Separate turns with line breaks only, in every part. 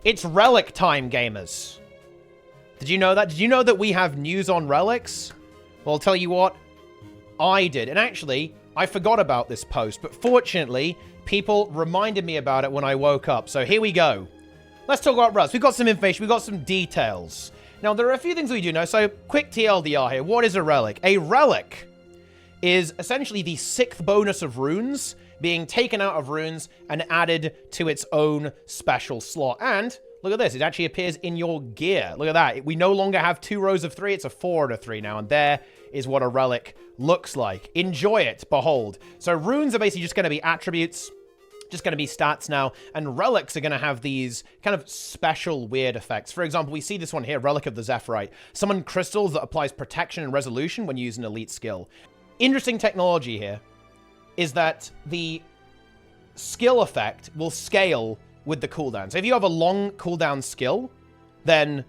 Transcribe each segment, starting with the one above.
It's Relic time, gamers. Did you know that? Did you know that we have news on Relics? Well, I'll tell you what, I did. And actually, I forgot about this post, but fortunately, people reminded me about it when I woke up. So here we go. Let's talk about Relics. We've got some information. We've got some details. Now, there are a few things we do know. So, quick TLDR here. What is a Relic? A Relic is essentially the 6th bonus of runes being taken out of runes and added to its own special slot. And look at this. It actually appears in your gear. Look at that. We no longer have 2 rows of 3. It's a 4 out of 3 now. And there is what a Relic looks like. Enjoy it. Behold. So runes are basically just going to be attributes. Just going to be stats now, and relics are going to have these kind of special weird effects. For example, we see this one here, Relic of the Zephyrite. Summon crystals that applies protection and resolution when using elite skill. Interesting technology here is that the skill effect will scale with the cooldown. So if you have a long cooldown skill, then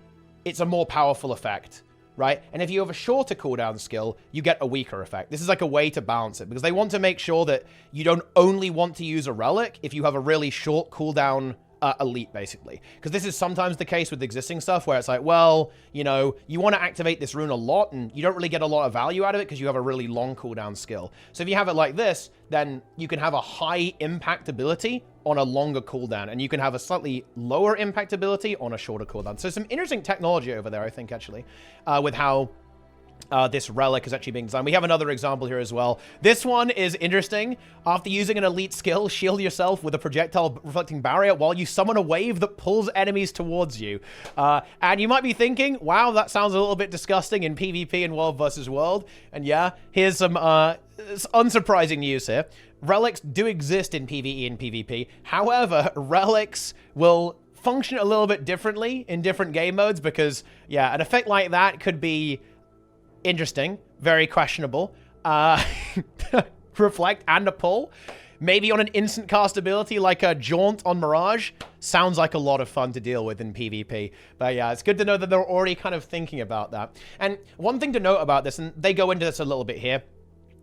it's a more powerful effect, right? And if you have a shorter cooldown skill, you get a weaker effect. This is like a way to balance it, because they want to make sure that you don't only want to use a relic if you have a really short cooldown elite, basically. Because this is sometimes the case with existing stuff where it's like, well, you know, you want to activate this rune a lot and you don't really get a lot of value out of it because you have a really long cooldown skill. So if you have it like this, then you can have a high impact ability on a longer cooldown, and you can have a slightly lower impact ability on a shorter cooldown. So some interesting technology over there, I think, actually, with how this relic is actually being designed. We have another example here as well. This one is interesting. After using an elite skill, shield yourself with a projectile reflecting barrier while you summon a wave that pulls enemies towards you. And you might be thinking, wow, that sounds a little bit disgusting in PvP and World versus World. And yeah, here's some unsurprising news here. Relics do exist in PvE and PvP. However, relics will function a little bit differently in different game modes because, yeah, an effect like that could be interesting, very questionable. Reflect and a pull. Maybe on an instant cast ability like a Jaunt on Mirage. Sounds like a lot of fun to deal with in PvP. But yeah, it's good to know that they're already kind of thinking about that. And one thing to note about this, and they go into this a little bit here,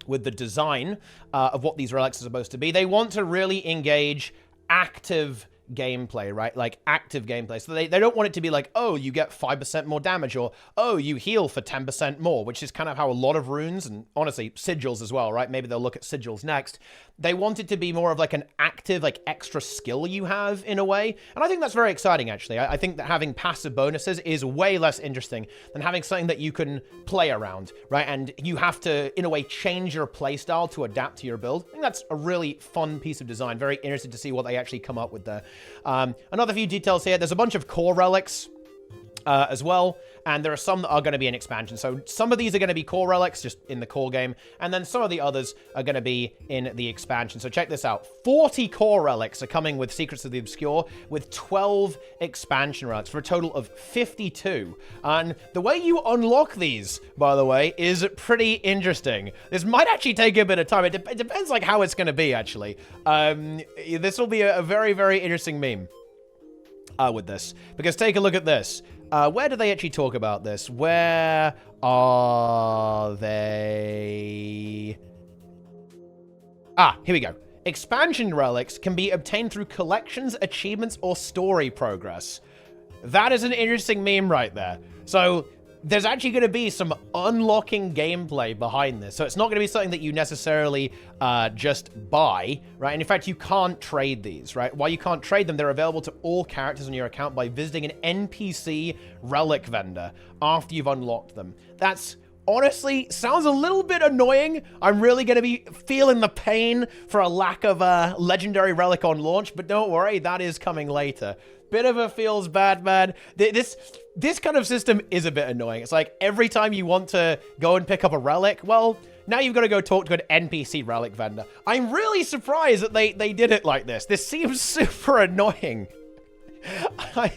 with the design of what these relics are supposed to be, they want to really engage active gameplay, right? Like active gameplay. So they don't want it to be like, oh, you get 5% more damage, or oh, you heal for 10% more, which is kind of how a lot of runes, and honestly sigils as well, right? Maybe they'll look at sigils next. They want it to be more of like an active, like extra skill you have in a way. And I think that's very exciting, actually. I think that having passive bonuses is way less interesting than having something that you can play around, right? And you have to, in a way, change your playstyle to adapt to your build. I think that's a really fun piece of design. Very interested to see what they actually come up with there. Another few details here. There's a bunch of core relics as well, and there are some that are going to be an expansion. So some of these are going to be core relics just in the core game, and then some of the others are going to be in the expansion. So check this out. 40 core relics are coming with Secrets of the Obscure, with 12 expansion relics for a total of 52. And the way you unlock these, by the way, is pretty interesting. This might actually take a bit of time. It depends like how it's going to be, actually. This will be a very, very interesting meme with this, because take a look at this. Where do they actually talk about this? Where are they? Ah, here we go. Expansion relics can be obtained through collections, achievements, or story progress. That is an interesting meme right there. So there's actually going to be some unlocking gameplay behind this. So it's not going to be something that you necessarily just buy, right? And in fact, you can't trade these, right? While you can't trade them, they're available to all characters on your account by visiting an NPC relic vendor after you've unlocked them. That's honestly sounds a little bit annoying. I'm really going to be feeling the pain for a lack of a legendary relic on launch, but don't worry, that is coming later. Bit of a feels bad, man. This kind of system is a bit annoying. It's like every time you want to go and pick up a relic, well, now you've got to go talk to an NPC relic vendor. I'm really surprised that they did it like this. This seems super annoying. I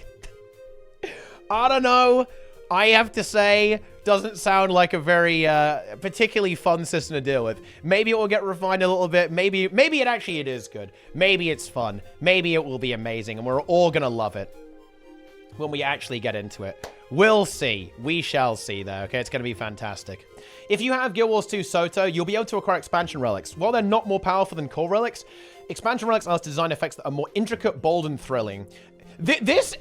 don't know. I have to say, doesn't sound like a very particularly fun system to deal with. Maybe it will get refined a little bit. Maybe it is good. Maybe it's fun. Maybe it will be amazing, and we're all gonna love it when we actually get into it. We'll see. We shall see, though. Okay, it's gonna be fantastic. If you have Guild Wars 2 Soto, you'll be able to acquire expansion relics. While they're not more powerful than core relics, expansion relics allow us to design effects that are more intricate, bold, and thrilling. This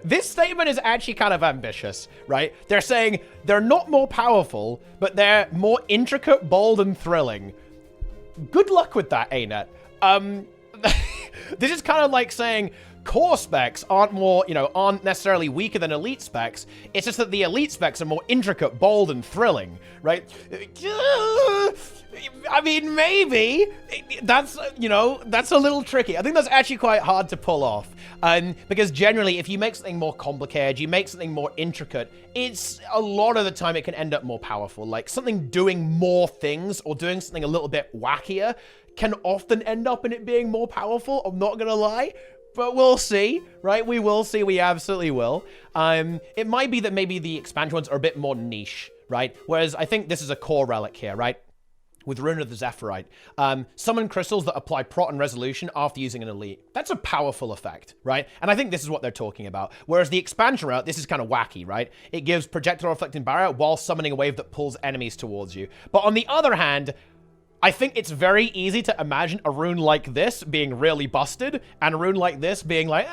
This statement is actually kind of ambitious, right? They're saying they're not more powerful, but they're more intricate, bold, and thrilling. Good luck with that, ArenaNet. This is kind of like saying core specs aren't more, aren't necessarily weaker than elite specs. It's just that the elite specs are more intricate, bold, and thrilling, right? I mean, maybe. That's a little tricky. I think that's actually quite hard to pull off. Because generally, if you make something more complicated, you make something more intricate, it's a lot of the time it can end up more powerful. Like something doing more things or doing something a little bit wackier can often end up in it being more powerful. I'm not gonna lie. But we'll see, right? We will see. We absolutely will. It might be that maybe the expansion ones are a bit more niche, right? Whereas I think this is a core relic here, right? With Rune of the Zephyrite. Summon crystals that apply prot and resolution after using an elite. That's a powerful effect, right? And I think this is what they're talking about. Whereas the expansion route, this is kind of wacky, right? It gives projectile reflecting barrier while summoning a wave that pulls enemies towards you. But on the other hand, I think it's very easy to imagine a rune like this being really busted and a rune like this being like,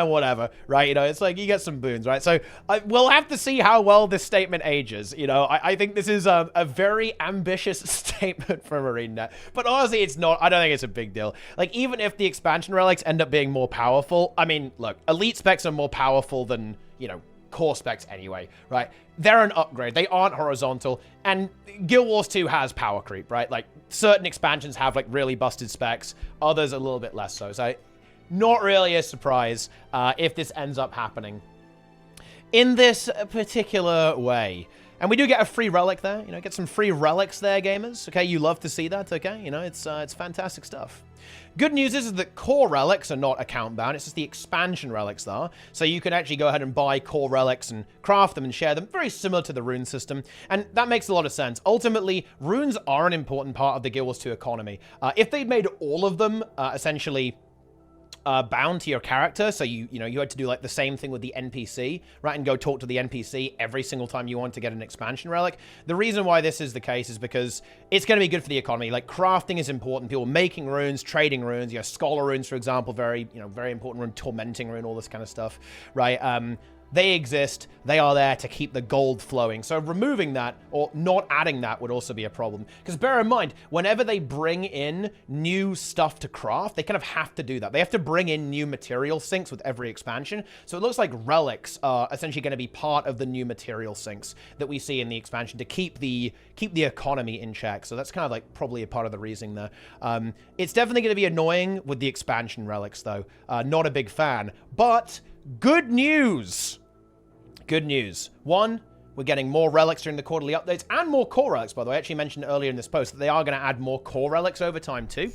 whatever, right? It's like you get some boons, right? So we'll have to see how well this statement ages. I think this is a very ambitious statement from ArenaNet, but honestly, it's not. I don't think it's a big deal. Like, even if the expansion relics end up being more powerful, I mean, look, elite specs are more powerful than, core specs anyway, right? They're an upgrade. They aren't horizontal. And Guild Wars 2 has power creep, right? Like, certain expansions have, like, really busted specs. Others a little bit less so. So, not really a surprise if this ends up happening in this particular way. And we do get a free relic there. Get some free relics there, gamers. Okay, you love to see that, okay? It's fantastic stuff. Good news is that core relics are not account bound. It's just the expansion relics that are. So you can actually go ahead and buy core relics and craft them and share them. Very similar to the rune system. And that makes a lot of sense. Ultimately, runes are an important part of the Guild Wars 2 economy. If they made all of them essentially bound to your character, so you had to do like the same thing with the NPC, right, and go talk to the NPC every single time you want to get an expansion relic. The reason why this is the case is because it's going to be good for the economy. Like, crafting is important. People making runes, trading runes, scholar runes, for example, very important rune, tormenting rune, all this kind of stuff, right? They exist. They are there to keep the gold flowing. So removing that or not adding that would also be a problem. Because bear in mind, whenever they bring in new stuff to craft, they kind of have to do that. They have to bring in new material sinks with every expansion. So it looks like relics are essentially going to be part of the new material sinks that we see in the expansion to keep the economy in check. So that's kind of like probably a part of the reasoning there. It's definitely going to be annoying with the expansion relics, though. Not a big fan. But good news. Good news. One, we're getting more relics during the quarterly updates and more core relics, by the way. I actually mentioned earlier in this post that they are going to add more core relics over time too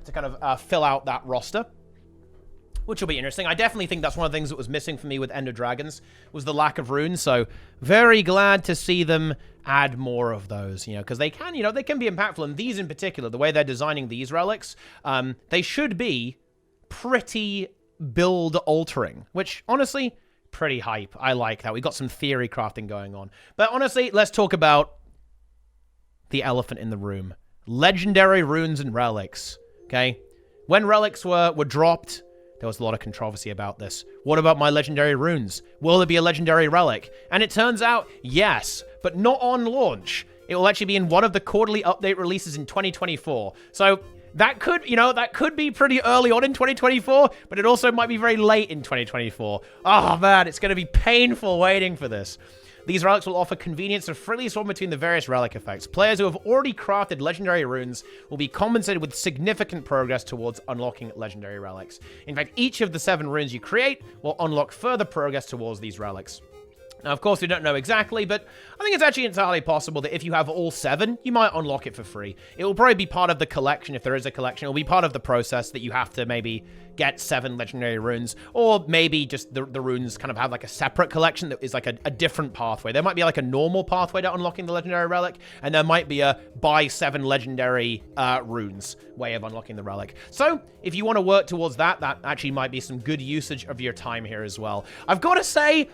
to kind of fill out that roster, which will be interesting. I definitely think that's one of the things that was missing for me with Ender Dragons was the lack of runes. So very glad to see them add more of those, because they can, they can be impactful. And these in particular, the way they're designing these relics, they should be pretty build altering, which honestly, pretty hype. I like that. We got some theory crafting going on. But honestly, let's talk about the elephant in the room. Legendary runes and relics. Okay? When relics were dropped, there was a lot of controversy about this. What about my legendary runes? Will there be a legendary relic? And it turns out, yes, but not on launch. It will actually be in one of the quarterly update releases in 2024. So that could, that could be pretty early on in 2024, but it also might be very late in 2024. Oh, man, it's going to be painful waiting for this. These relics will offer convenience to freely swap between the various relic effects. Players who have already crafted legendary runes will be compensated with significant progress towards unlocking legendary relics. In fact, each of the 7 runes you create will unlock further progress towards these relics. Now, of course, we don't know exactly, but I think it's actually entirely possible that if you have all 7, you might unlock it for free. It will probably be part of the collection, if there is a collection. It will be part of the process that you have to maybe get 7 legendary runes, or maybe just the runes kind of have like a separate collection that is like a different pathway. There might be like a normal pathway to unlocking the legendary relic, and there might be a buy 7 legendary runes way of unlocking the relic. So, if you want to work towards that, that actually might be some good usage of your time here as well. I've got to say,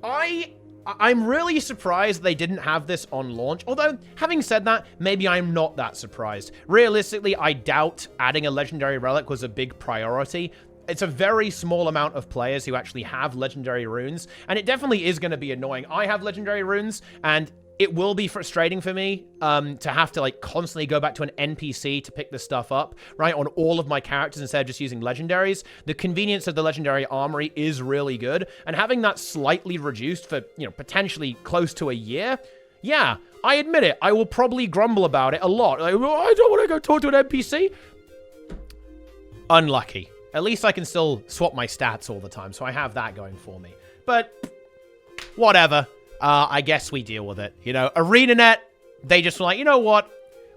I'm really surprised they didn't have this on launch. Although, having said that, maybe I'm not that surprised. Realistically, I doubt adding a legendary relic was a big priority. it's a very small amount of players who actually have legendary runes, and it definitely is going to be annoying. I have legendary runes, and it will be frustrating for me to have to like constantly go back to an NPC to pick this stuff up, right, on all of my characters instead of just using legendaries. The convenience of the legendary armory is really good, and having that slightly reduced for, you know, potentially close to a year, yeah, I admit it, I will probably grumble about it a lot. Like, oh, I don't want to go talk to an NPC. Unlucky. At least I can still swap my stats all the time, so I have that going for me. But whatever. I guess we deal with it. You know, ArenaNet, they just were like, you know what?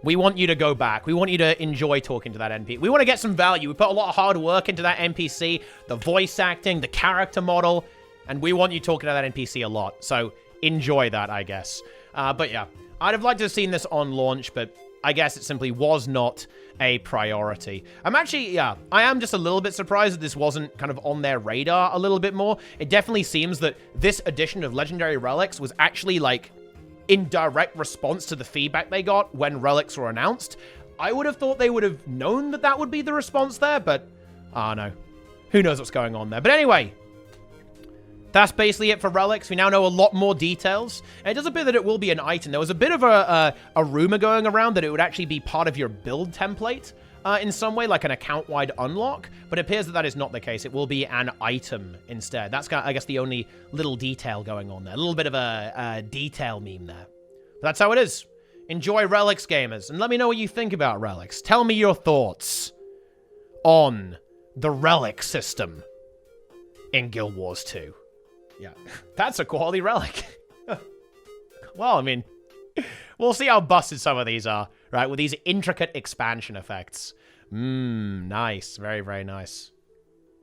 We want you to go back. We want you to enjoy talking to that NPC. We want to get some value. We put a lot of hard work into that NPC, the voice acting, the character model, and we want you talking to that NPC a lot. So enjoy that, I guess. But yeah, I'd have liked to have seen this on launch, but I guess it simply was not a priority. I'm actually, yeah, I am just a little bit surprised that this wasn't kind of on their radar a little bit more. It definitely seems that this edition of Legendary Relics was actually, like, in direct response to the feedback they got when Relics were announced. I would have thought they would have known that that would be the response there, but, I don't know. Who knows what's going on there. But anyway, that's basically it for Relics. We now know a lot more details. And it does appear that it will be an item. There was a bit of a rumor going around that it would actually be part of your build template in some way, like an account-wide unlock. But it appears that that is not the case. It will be an item instead. That's, kind of, I guess, the only little detail going on there. A little bit of a detail meme there. But that's how it is. Enjoy Relics, gamers. And let me know what you think about Relics. Tell me your thoughts on the Relic system in Guild Wars 2. Yeah, that's a quality relic. Well, I mean, we'll see how busted some of these are, right? With these intricate expansion effects. Nice. Very, very nice.